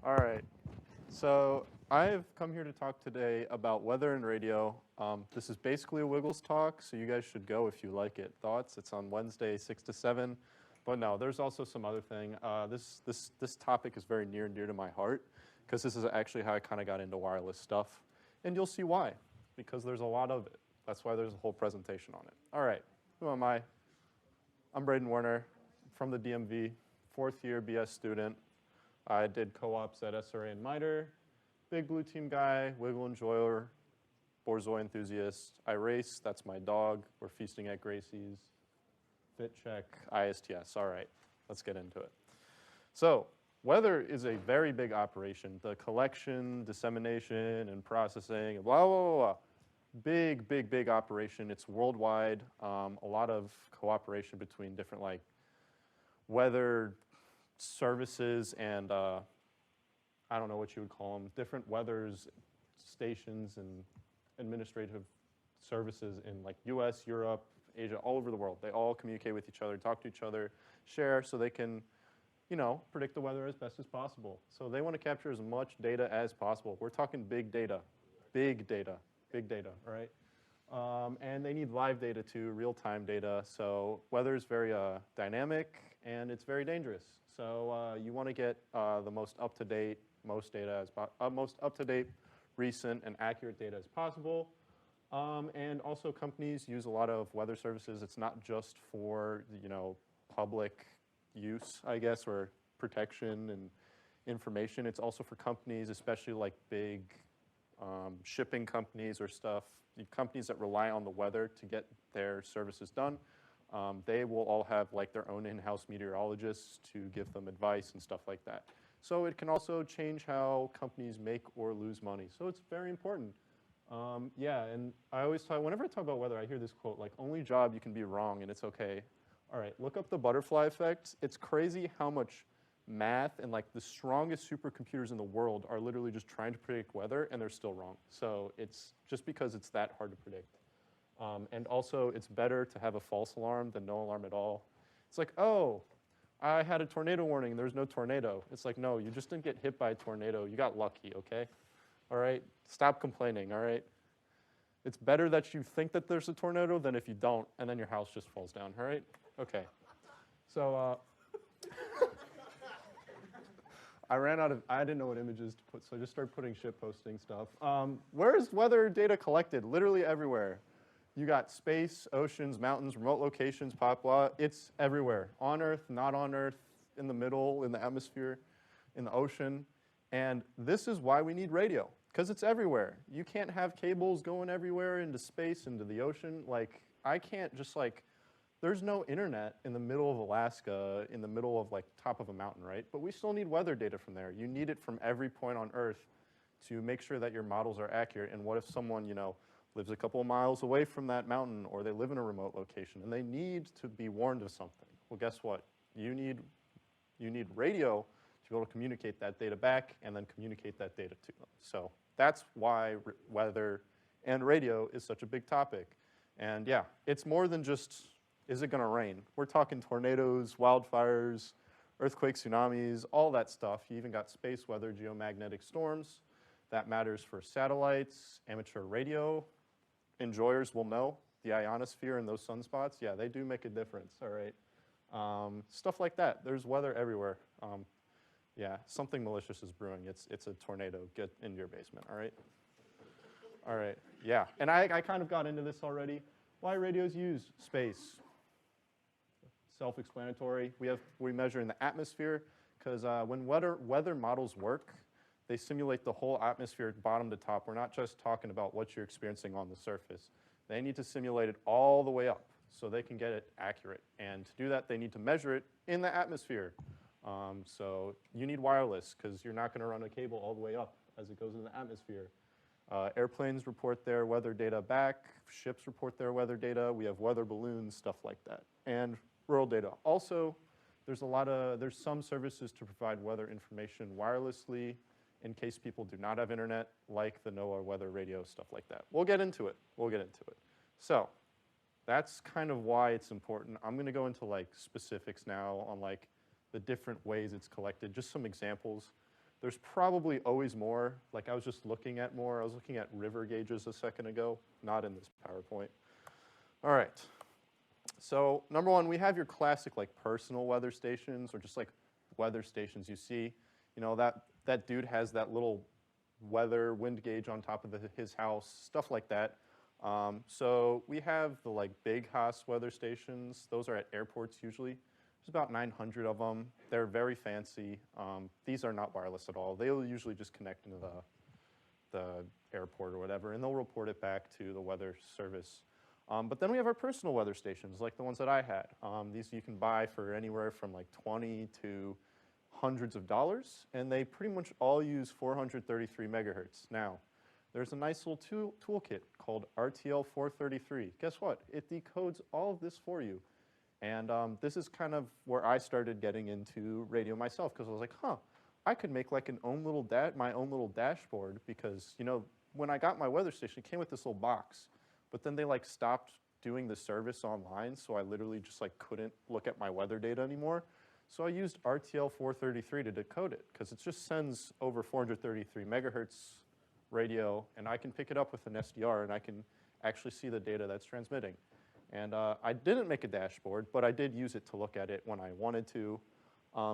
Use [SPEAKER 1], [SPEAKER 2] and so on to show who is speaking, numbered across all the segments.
[SPEAKER 1] All right. So I've come here to talk today about weather and radio. This is basically a Wiggles talk, so you guys should go if you like it. Thoughts? It's on Wednesday, 6 to 7. But no, there's also some other thing. This topic is very near and dear to my heart because this is actually how I kind of got into wireless stuff. And you'll see why, because there's a lot of it. That's why there's a whole presentation on it. All right, who am I? I'm Brayden Werner from the DMV, 4th year BS student. I did co-ops at SRA and MITRE, big blue team guy, wiggle enjoyer, Borzoi enthusiast. I race, that's my dog. We're feasting at Gracie's. Fit check, ISTS. All right, let's get into it. So weather is a very big operation. The collection, dissemination, and processing, blah, blah, blah, blah. Big, big, big operation. It's worldwide. A lot of cooperation between different weather services and I don't know what you would call them, different weathers stations and administrative services in US, Europe, Asia, all over the world. They all communicate with each other, talk to each other, share so they can, predict the weather as best as possible. So they want to capture as much data as possible. We're talking big data, right? And they need live data too, real-time data. So weather is very dynamic and it's very dangerous. So you want to get the most up-to-date, most up-to-date, recent, and accurate data as possible. And also companies use a lot of weather services. It's not just for public use, I guess, or protection and information. It's also for companies, especially like big shipping companies or stuff, companies that rely on the weather to get their services done. They will all have their own in-house meteorologists to give them advice and stuff like that. So it can also change how companies make or lose money. So it's very important. Yeah, and I always talk, whenever I talk about weather, I hear this quote, only job you can be wrong and it's okay. All right, look up the butterfly effect. It's crazy how much math and the strongest supercomputers in the world are literally just trying to predict weather and they're still wrong. So it's just because it's that hard to predict. And also, it's better to have a false alarm than no alarm at all. It's like, oh, I had a tornado warning. There's no tornado. It's like, no, you just didn't get hit by a tornado. You got lucky, okay? All right? Stop complaining, all right? It's better that you think that there's a tornado than if you don't, and then your house just falls down, all right? Okay. So I didn't know what images to put, so I just started putting shit posting stuff. Where is weather data collected? Literally everywhere. You got space, oceans, mountains, remote locations, blah. It's everywhere. On Earth, not on Earth, in the middle, in the atmosphere, in the ocean. And this is why we need radio, because it's everywhere. You can't have cables going everywhere into space, into the ocean. I can't just there's no internet in the middle of Alaska, in the middle of top of a mountain, right? But we still need weather data from there. You need it from every point on Earth to make sure that your models are accurate. And what if someone, lives a couple of miles away from that mountain, or they live in a remote location, and they need to be warned of something? Well, guess what? You need radio to be able to communicate that data back and then communicate that data to them. So that's why weather and radio is such a big topic. And yeah, it's more than just, is it going to rain? We're talking tornadoes, wildfires, earthquakes, tsunamis, all that stuff. You even got space weather, geomagnetic storms. That matters for satellites, amateur radio. Enjoyers will know the ionosphere and those sunspots. Yeah, they do make a difference, all right? Stuff like that. There's weather everywhere. Yeah, something malicious is brewing. It's a tornado. Get into your basement, all right? All right, yeah. And I kind of got into this already. Why radios use space? Self-explanatory. We measure in the atmosphere because when weather models work, they simulate the whole atmosphere bottom to top. We're not just talking about what you're experiencing on the surface. They need to simulate it all the way up so they can get it accurate. And to do that, they need to measure it in the atmosphere. So you need wireless because you're not going to run a cable all the way up as it goes in the atmosphere. Airplanes report their weather data back. Ships report their weather data. We have weather balloons, stuff like that. And rural data. Also, there's some services to provide weather information wirelessly in case people do not have internet, like the NOAA weather radio, stuff like that. We'll get into it. So that's kind of why it's important. I'm going to go into specifics now on the different ways it's collected, just some examples. There's probably always more. Like I was just looking at more. I was looking at river gauges a second ago, not in this PowerPoint. All right. So number one, we have your classic like personal weather stations or just like weather stations you see. You know, that dude has that little weather wind gauge on top of his house, stuff like that. So we have the like big Haas weather stations. Those are at airports usually. There's about 900 of them. They're very fancy. These are not wireless at all. They'll usually just connect into the airport or whatever, and they'll report it back to the weather service. But then we have our personal weather stations, like the ones that I had. These you can buy for anywhere from like 20 to hundreds of dollars, and they pretty much all use 433 megahertz. Now, there's a nice little toolkit called RTL 433. Guess what? It decodes all of this for you. And this is kind of where I started getting into radio myself, because I was like, huh, I could make like my own little dashboard, because you know when I got my weather station, it came with this little box, but then they like stopped doing the service online, so I literally just like couldn't look at my weather data anymore. So I used RTL 433 to decode it, because it just sends over 433 megahertz radio, and I can pick it up with an SDR, and I can actually see the data that's transmitting. And I didn't make a dashboard, but I did use it to look at it when I wanted to.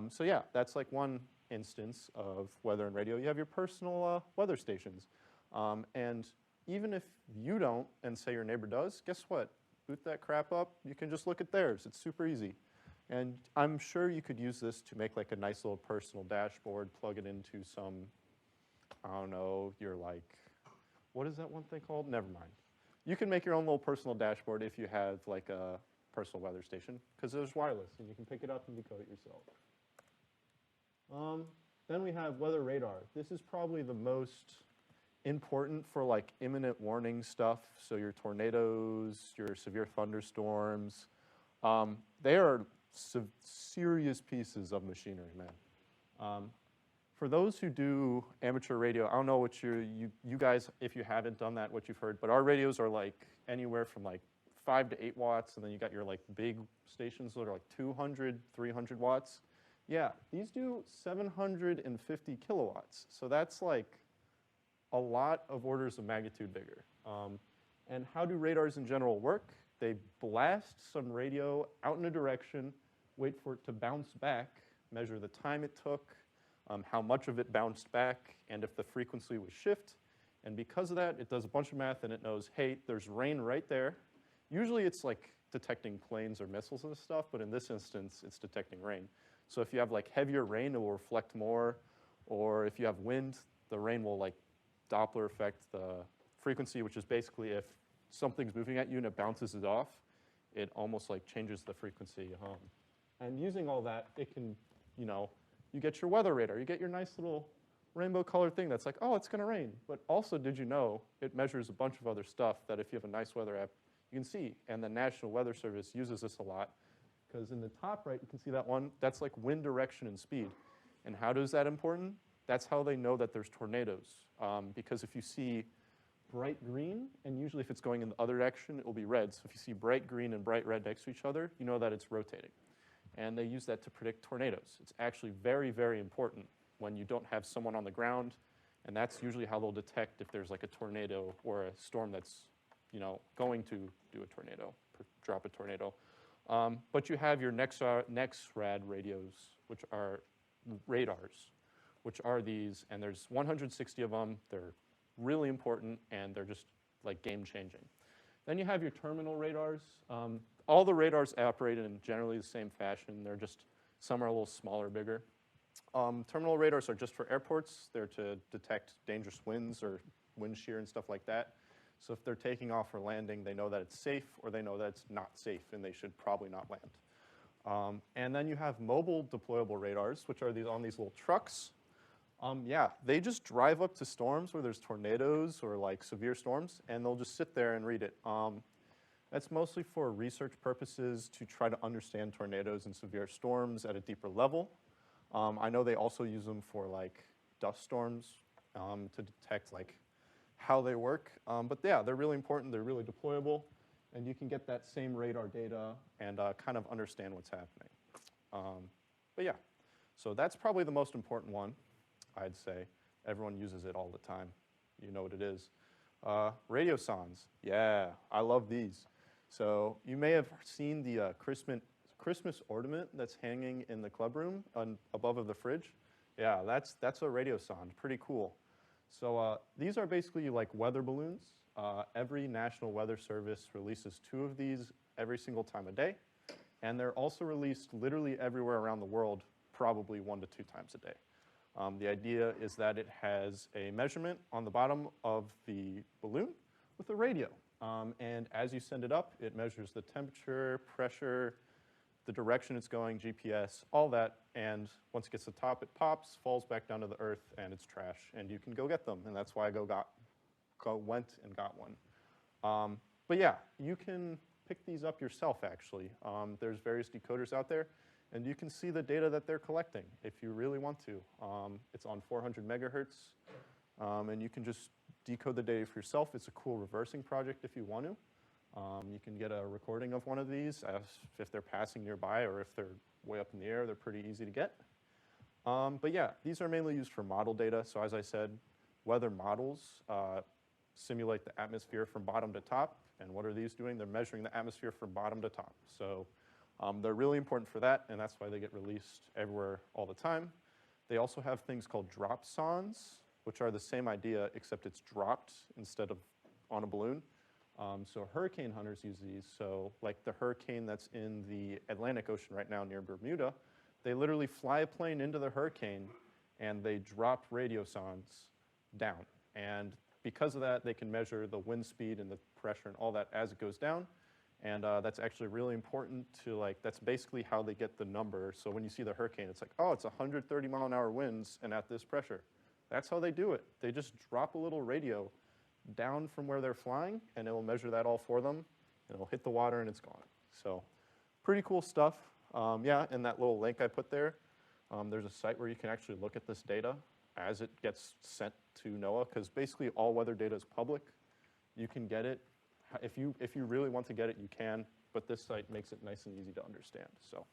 [SPEAKER 1] So yeah, that's like one instance of weather and radio. You have your personal weather stations. And even if you don't, and say your neighbor does, guess what? Boot that crap up, you can just look at theirs. It's super easy. And I'm sure you could use this to make like a nice little personal dashboard, plug it into some, I don't know, your like, what is that one thing called? Never mind. You can make your own little personal dashboard if you have like a personal weather station, because there's wireless and you can pick it up and decode it yourself. Then we have weather radar. This is probably the most important for like imminent warning stuff. So your tornadoes, your severe thunderstorms, they are serious pieces of machinery, man. For those who do amateur radio, I don't know what you guys, if you haven't done that, what you've heard, but our radios are like anywhere from like 5 to 8 watts, and then you got your like big stations that are like 200, 300 watts. Yeah, these do 750 kilowatts. So that's like a lot of orders of magnitude bigger. And how do radars in general work? They blast some radio out in a direction, wait for it to bounce back, measure the time it took, how much of it bounced back, and if the frequency was shift. And because of that, it does a bunch of math, and it knows, hey, there's rain right there. Usually it's like detecting planes or missiles and stuff, but in this instance, it's detecting rain. So if you have like heavier rain, it will reflect more, or if you have wind, the rain will like Doppler affect the frequency, which is basically if something's moving at you and it bounces it off, it almost like changes the frequency. And using all that, it can, you know, you get your weather radar. You get your nice little rainbow colored thing that's like, oh, it's going to rain. But also, did you know, it measures a bunch of other stuff that if you have a nice weather app, you can see. And the National Weather Service uses this a lot, because in the top right, you can see that one. That's like wind direction and speed. And how is that important? That's how they know that there's tornadoes. Because if you see bright green, and usually if it's going in the other direction, it will be red. So if you see bright green and bright red next to each other, you know that it's rotating. And they use that to predict tornadoes. It's actually very, very important when you don't have someone on the ground, and that's usually how they'll detect if there's like a tornado or a storm that's, you know, going to do a tornado, drop a tornado. But you have your NEXRAD radios, which are radars, which are these, and there's 160 of them. They're really important, and they're just like game-changing. Then you have your terminal radars. All the radars operate in generally the same fashion. They're just, some are a little smaller, bigger. Terminal radars are just for airports. They're to detect dangerous winds or wind shear and stuff like that. So if they're taking off or landing, they know that it's safe, or they know that it's not safe and they should probably not land. And then you have mobile deployable radars, which are these on these little trucks. Yeah, they just drive up to storms where there's tornadoes or like severe storms, and they'll just sit there and read it. That's mostly for research purposes to try to understand tornadoes and severe storms at a deeper level. I know they also use them for like dust storms to detect like how they work. But yeah, they're really important. They're really deployable, and you can get that same radar data and kind of understand what's happening. But yeah, so that's probably the most important one. I'd say. Everyone uses it all the time. You know what it is. Radiosondes. Yeah, I love these. So you may have seen the Christmas ornament that's hanging in the club room above of the fridge. Yeah, that's a radiosonde. Pretty cool. So these are basically like weather balloons. Every National Weather Service releases 2 of these every single time a day. And they're also released literally everywhere around the world, probably 1 to 2 times a day. The idea is that it has a measurement on the bottom of the balloon with a radio. And as you send it up, it measures the temperature, pressure, the direction it's going, GPS, all that. And once it gets to the top, it pops, falls back down to the earth, and it's trash. And you can go get them. And that's why I went and got one. But yeah, you can pick these up yourself, actually. There's various decoders out there. And you can see the data that they're collecting if you really want to. It's on 400 megahertz. And you can just decode the data for yourself. It's a cool reversing project if you want to. You can get a recording of one of these if they're passing nearby or if they're way up in the air. They're pretty easy to get. But yeah, these are mainly used for model data. So as I said, weather models simulate the atmosphere from bottom to top. And what are these doing? They're measuring the atmosphere from bottom to top. So they're really important for that, and that's why they get released everywhere all the time. They also have things called drop sondes, which are the same idea, except it's dropped instead of on a balloon. So hurricane hunters use these. So like the hurricane that's in the Atlantic Ocean right now near Bermuda, they literally fly a plane into the hurricane, and they drop radiosondes down. And because of that, they can measure the wind speed and the pressure and all that as it goes down. And that's actually really important to that's basically how they get the number. So when you see the hurricane, it's like, oh, it's 130 mile an hour winds and at this pressure. That's how they do it. They just drop a little radio down from where they're flying, and it'll measure that all for them. And it'll hit the water, and it's gone. So pretty cool stuff. Yeah, and that little link I put there, there's a site where you can actually look at this data as it gets sent to NOAA, because basically all weather data is public. You can get it. If you really want to get it, you can, but this site makes it nice and easy to understand. So,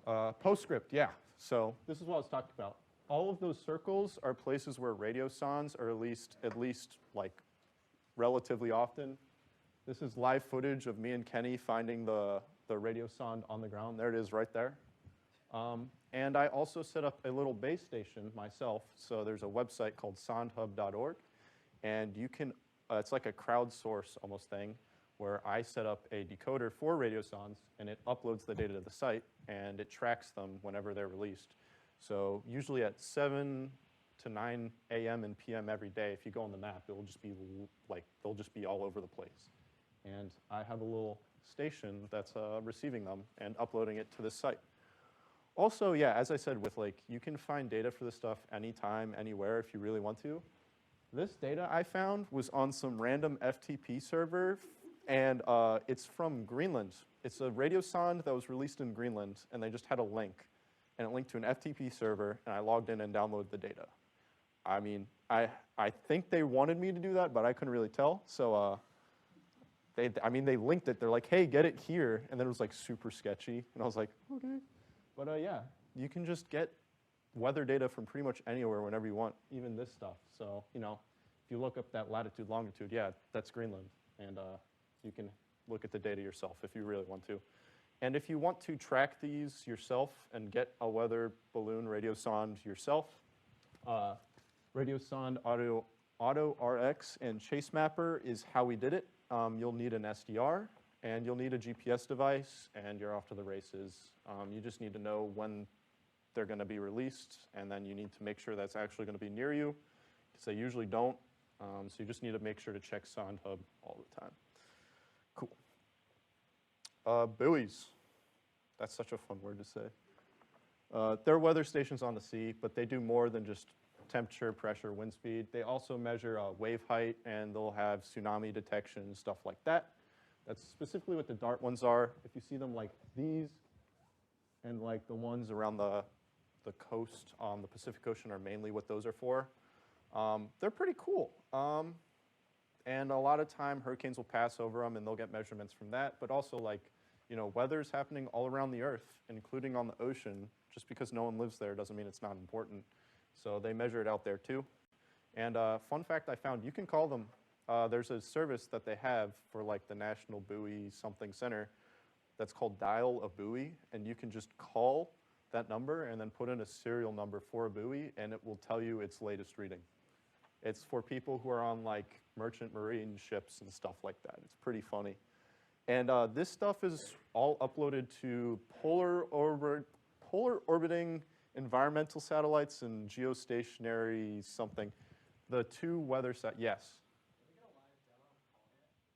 [SPEAKER 1] PostScript, yeah. So this is what I was talking about. All of those circles are places where radiosondes are at least like relatively often. This is live footage of me and Kenny finding the radiosonde on the ground. There it is, right there. And I also set up a little base station myself. So there's a website called sondhub.org, and you can. It's like a crowdsource almost thing where I set up a decoder for radiosondes, and it uploads the data to the site, and it tracks them whenever they're released. So usually at 7 to 9 a.m. and p.m. every day, if you go on the map, it will just be they'll just be all over the place. And I have a little station that's receiving them and uploading it to this site. Also, yeah, as I said, with you can find data for this stuff anytime, anywhere if you really want to. This data I found was on some random FTP server, and it's from Greenland. It's a radiosonde that was released in Greenland, and they just had a link, and it linked to an FTP server, and I logged in and downloaded the data. I mean, I think they wanted me to do that, but I couldn't really tell. So they linked it. They're like, hey, get it here, and then it was super sketchy, and I was like, okay. But yeah, you can just get weather data from pretty much anywhere whenever you want, even this stuff. So, if you look up that latitude, longitude, yeah, that's Greenland. And you can look at the data yourself if you really want to. And if you want to track these yourself and get a weather balloon radiosonde yourself, Radiosonde Auto RX and Chase Mapper is how we did it. You'll need an SDR, and you'll need a GPS device, and you're off to the races. You just need to know when they're going to be released, and then you need to make sure that's actually going to be near you, because they usually don't. So you just need to make sure to check SondHub all the time. Cool. Buoys. That's such a fun word to say. They're weather stations on the sea, but they do more than just temperature, pressure, wind speed. They also measure wave height, and they'll have tsunami detection, stuff like that. That's specifically what the DART ones are. If you see them like these, and the ones around the coast on the Pacific Ocean are mainly what those are for. They're pretty cool. And a lot of time, hurricanes will pass over them, and they'll get measurements from that. But also, weather's happening all around the Earth, including on the ocean. Just because no one lives there doesn't mean it's not important. So they measure it out there too. And fun fact I found, you can call them. There's a service that they have for like the National Buoy something center that's called Dial a Buoy, and you can just call that number and then put in a serial number for a buoy, and it will tell you its latest reading. It's for people who are on like merchant marine ships and stuff like that. It's pretty funny. And this stuff is all uploaded to polar orbiting environmental satellites and geostationary something. The two weather yes.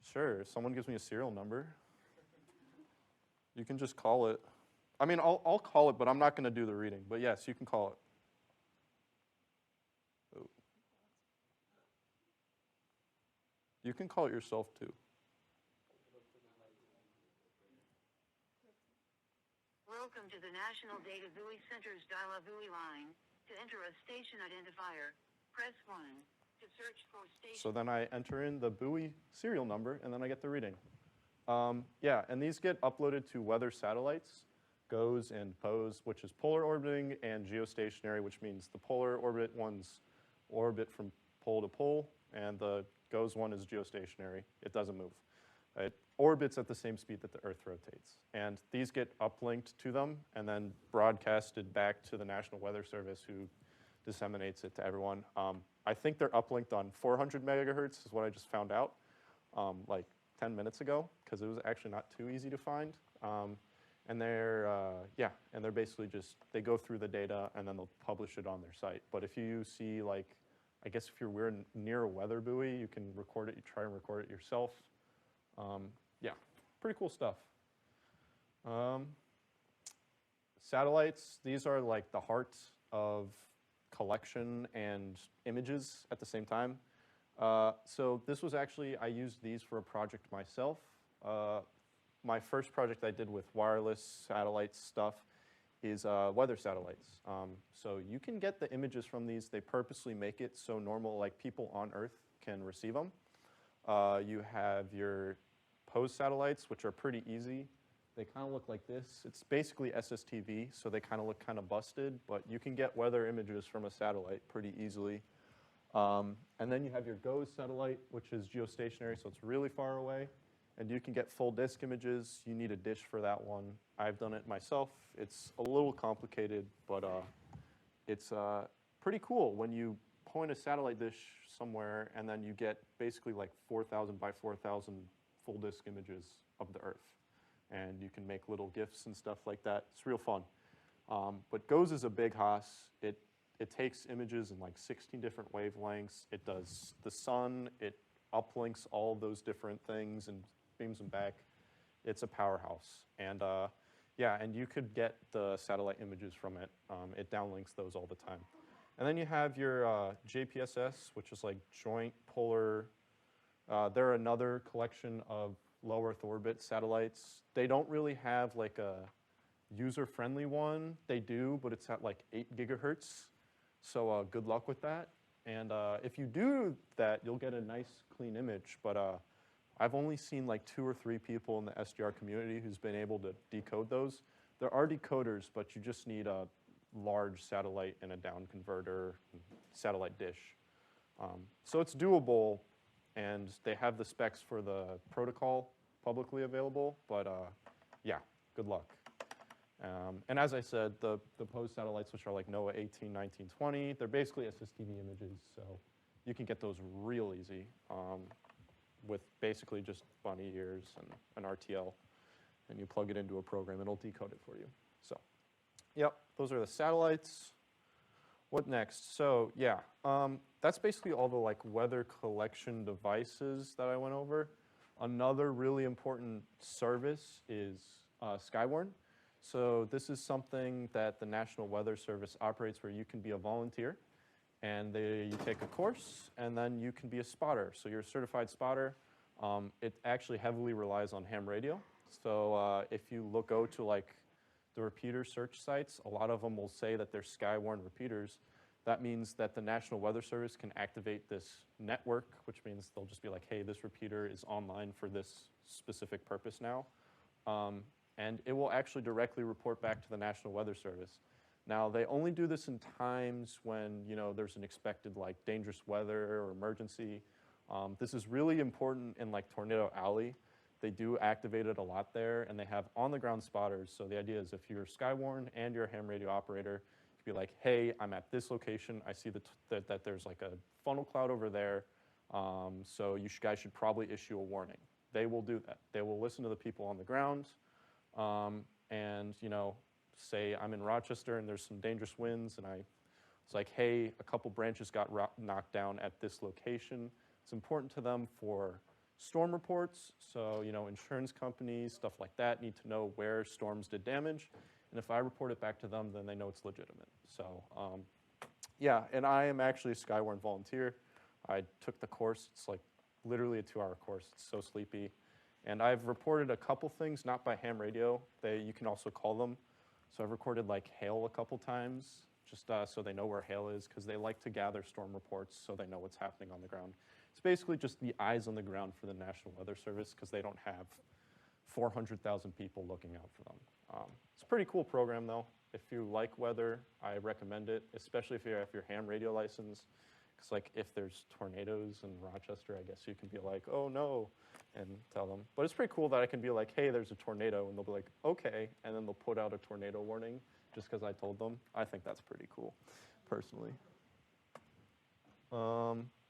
[SPEAKER 1] Sure, if someone gives me a serial number. You can just call it. I mean, I'll call it, but I'm not going to do the reading. But yes, you can call it. Oh. You can call it yourself too.
[SPEAKER 2] Welcome to the National Data Buoy Center's Dial-a-Buoy line. To enter a station identifier, press 1. To search for station.
[SPEAKER 1] So then I enter in the buoy serial number, and then I get the reading. Yeah, and these get uploaded to weather satellites, GOES and POES, which is polar orbiting, and geostationary, which means the polar orbit ones orbit from pole to pole, and the GOES one is geostationary. It doesn't move. It orbits at the same speed that the Earth rotates. And these get uplinked to them and then broadcasted back to the National Weather Service, who disseminates it to everyone. I think they're uplinked on 400 megahertz is what I just found out like 10 minutes ago, because it was actually not too easy to find. And they're, yeah, and they're basically just, they go through the data and then they'll publish it on their site. But if you see like, I guess if you're near a weather buoy, you can record it, you try and record it yourself. Yeah, pretty cool stuff. Satellites, these are like the heart of collection and images at the same time. So this was actually, I used these for a project myself. My first project I did with wireless satellite stuff is weather satellites. So you can get the images from these. They purposely make it so normal, like people on Earth can receive them. You have your POES satellites, which are pretty easy. They kind of look like this. It's basically SSTV, so they kind of look kind of busted, but you can get weather images from a satellite pretty easily. And then you have your GOES satellite, which is geostationary, so it's really far away. And you can get full disk images. You need a dish for that one. I've done it myself. It's a little complicated, but it's pretty cool when you point a satellite dish somewhere and then you get basically like 4,000 by 4,000 full disk images of the Earth. And you can make little GIFs and stuff like that. It's real fun. But GOES is a big hoss. It takes images in like 16 different wavelengths. It does the sun. It uplinks all of those different things and beams them back. It's a powerhouse. And yeah, and you could get the satellite images from it. It downlinks those all the time. And then you have your Jpss, which is like joint polar. They're another collection of low Earth orbit satellites. They don't really have like a user-friendly one. They do, but it's at like 8 gigahertz. So good luck with that. And if you do that, you'll get a nice, clean image. But I've only seen like 2 or 3 people in the SDR community who's been able to decode those. There are decoders, but you just need a large satellite and a down converter, satellite dish. So it's doable, and they have the specs for the protocol publicly available. But yeah, good luck. And as I said, the POES satellites, which are like NOAA 18, 19, 20, they're basically SSTV images, so you can get those real easy with basically just bunny ears and an RTL, and you plug it into a program, it'll decode it for you. So, yep, those are the satellites. What next? So, yeah, that's basically all the like weather collection devices that I went over. Another really important service is Skywarn. So this is something that the National Weather Service operates where you can be a volunteer, and you take a course, and then you can be a spotter. So you're a certified spotter. It actually heavily relies on ham radio. So if you go to like the repeater search sites, a lot of them will say that they're Skywarn repeaters. That means that the National Weather Service can activate this network, which means they'll just be like, hey, this repeater is online for this specific purpose now. And it will actually directly report back to the National Weather Service. Now, they only do this in times when, there's an expected like dangerous weather or emergency. This is really important in like Tornado Alley. They do activate it a lot there, and they have on-the-ground spotters. So the idea is if you're Skywarn and you're a ham radio operator, you can be like, hey, I'm at this location. I see that there's like a funnel cloud over there. So you guys should probably issue a warning. They will do that. They will listen to the people on the ground, and say I'm in Rochester and there's some dangerous winds, and it's like, hey, a couple branches got knocked down at this location. It's important to them for storm reports. So insurance companies, stuff like that, need to know where storms did damage. And if I report it back to them, then they know it's legitimate. So yeah, and I am actually a Skywarn volunteer. I took the course. It's like literally a 2-hour course. It's so sleepy. And I've reported a couple things, not by ham radio. You can also call them. So I've recorded like hail a couple times, just so they know where hail is, because they like to gather storm reports so they know what's happening on the ground. It's basically just the eyes on the ground for the National Weather Service, because they don't have 400,000 people looking out for them. It's a pretty cool program, though. If you like weather, I recommend it, especially if you have your ham radio license. Because like if there's tornadoes in Rochester, I guess you can be like, oh no, and tell them. But it's pretty cool that I can be like, hey, there's a tornado, and they'll be like, okay, and then they'll put out a tornado warning just because I told them. I think that's pretty cool, personally.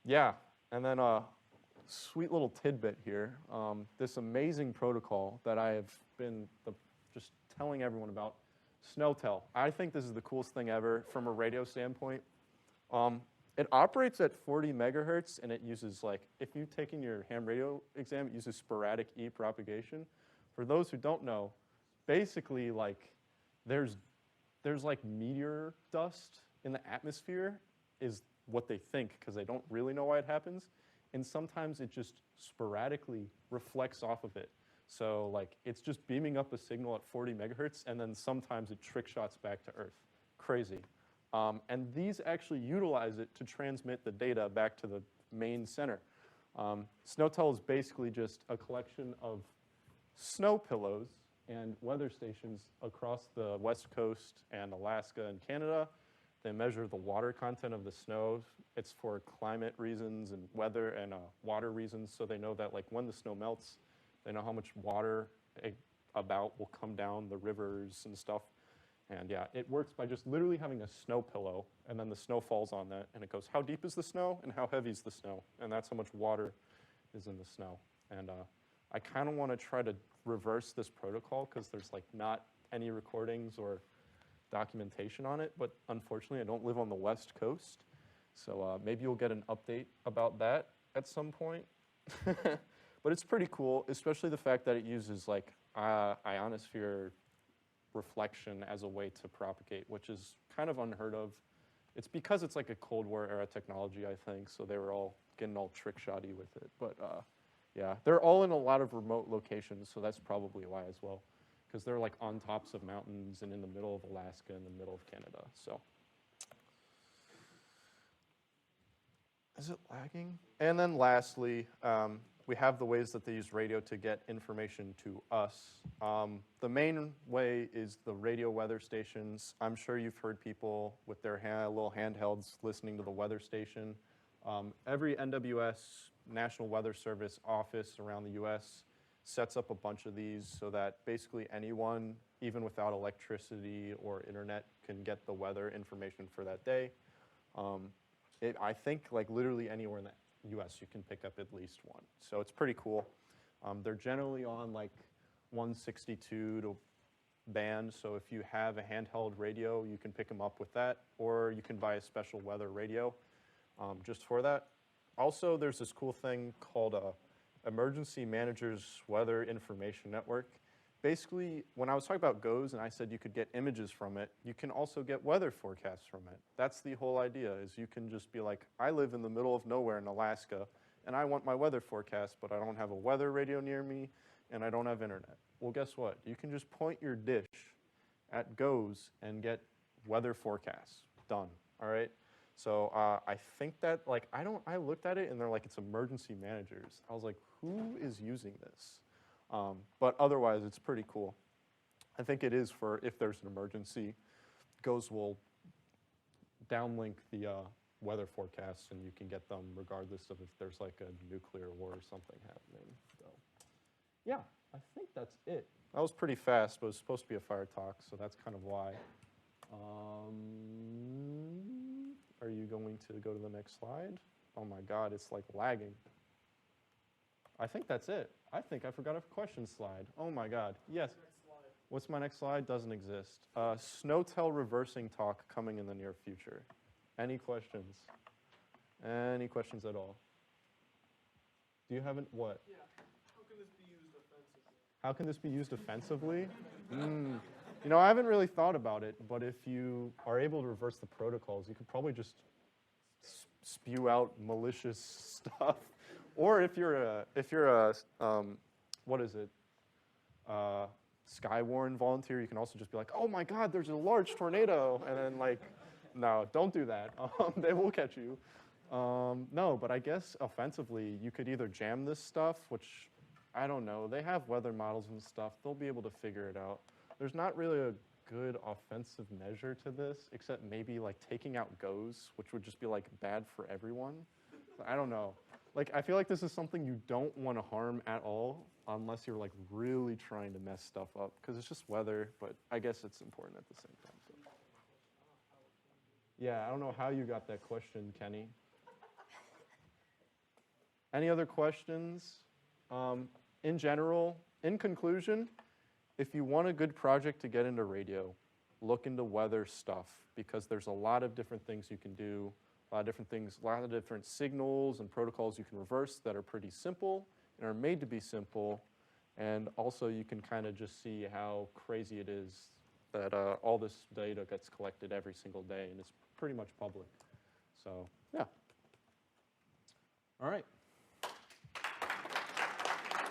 [SPEAKER 1] Yeah, and then a sweet little tidbit here. This amazing protocol that I have been just telling everyone about, SnowTel. I think this is the coolest thing ever from a radio standpoint. It operates at 40 megahertz, and it uses like, if you've taken your ham radio exam, it uses sporadic propagation. For those who don't know, basically like there's like meteor dust in the atmosphere is what they think, because they don't really know why it happens. And sometimes it just sporadically reflects off of it. So like it's just beaming up a signal at 40 megahertz, and then sometimes it trick shots back to Earth. Crazy. And these actually utilize it to transmit the data back to the main center. SnowTel is basically just a collection of snow pillows and weather stations across the West Coast and Alaska and Canada. They measure the water content of the snow. It's for climate reasons and weather and water reasons, so they know that like when the snow melts, they know how much water about will come down the rivers and stuff. And yeah, it works by just literally having a snow pillow, and then the snow falls on that, and it goes, how deep is the snow, and how heavy is the snow? And that's how much water is in the snow. And I kind of want to try to reverse this protocol, because there's like not any recordings or documentation on it, but unfortunately I don't live on the West Coast. So maybe you'll get an update about that at some point. But it's pretty cool, especially the fact that it uses like ionosphere reflection as a way to propagate, which is kind of unheard of. It's because it's like a Cold War era technology, I think, so they were all getting all trick-shotty with it. But yeah, they're all in a lot of remote locations, so that's probably why as well, because they're like on tops of mountains and in the middle of Alaska and the middle of Canada. So is it lagging? And then lastly, we have the ways that they use radio to get information to us. The main way is the radio weather stations. I'm sure you've heard people with their little handhelds listening to the weather station. Every NWS, National Weather Service office around the US sets up a bunch of these so that basically anyone, even without electricity or internet, can get the weather information for that day. I think like literally anywhere in the US you can pick up at least one. So it's pretty cool. They're generally on like 162 to band, so if you have a handheld radio, you can pick them up with that, or you can buy a special weather radio just for that. Also, there's this cool thing called Emergency Managers Weather Information Network. Basically, when I was talking about GOES and I said you could get images from it, you can also get weather forecasts from it. That's the whole idea, is you can just be like, I live in the middle of nowhere in Alaska, and I want my weather forecast, but I don't have a weather radio near me, and I don't have internet. Well, guess what? You can just point your dish at GOES and get weather forecasts. Done, all right? So I think that, like, I looked at it, and they're like, it's emergency managers. I was like, who is using this? But otherwise, it's pretty cool. I think it is for if there's an emergency. GOES will downlink the weather forecasts, and you can get them regardless of if there's like a nuclear war or something happening. So, yeah, I think that's it. That was pretty fast, but it was supposed to be a fire talk, so that's kind of why. Are you going to go to the next slide? Oh my God, it's like lagging. I think that's it. I think I forgot a question slide. Oh my God, yes. What's my next slide? Doesn't exist. Snowtail reversing talk coming in the near future. Any questions? Any questions at all? Do you have what?
[SPEAKER 3] Yeah. How can this be used offensively?
[SPEAKER 1] How can this be used offensively? You know, I haven't really thought about it, but if you are able to reverse the protocols, you could probably just spew out malicious stuff. Or if you're a what is it? Skywarn volunteer, you can also just be like, oh my God, there's a large tornado, and then like, no, don't do that. They will catch you. No, but I guess offensively, you could either jam this stuff, which I don't know. They have weather models and stuff. They'll be able to figure it out. There's not really a good offensive measure to this, except maybe like taking out GOES, which would just be like bad for everyone. I don't know. Like, I feel like this is something you don't want to harm at all unless you're like really trying to mess stuff up, because it's just weather, but I guess it's important at the same time. So. Yeah, I don't know how you got that question, Kenny. Any other questions? In general, in conclusion, if you want a good project to get into radio, look into weather stuff, because there's a lot of different things you can do, a lot of different things, a lot of different signals and protocols you can reverse that are pretty simple and are made to be simple. And also you can kind of just see how crazy it is that all this data gets collected every single day, and it's pretty much public. So, yeah. All right.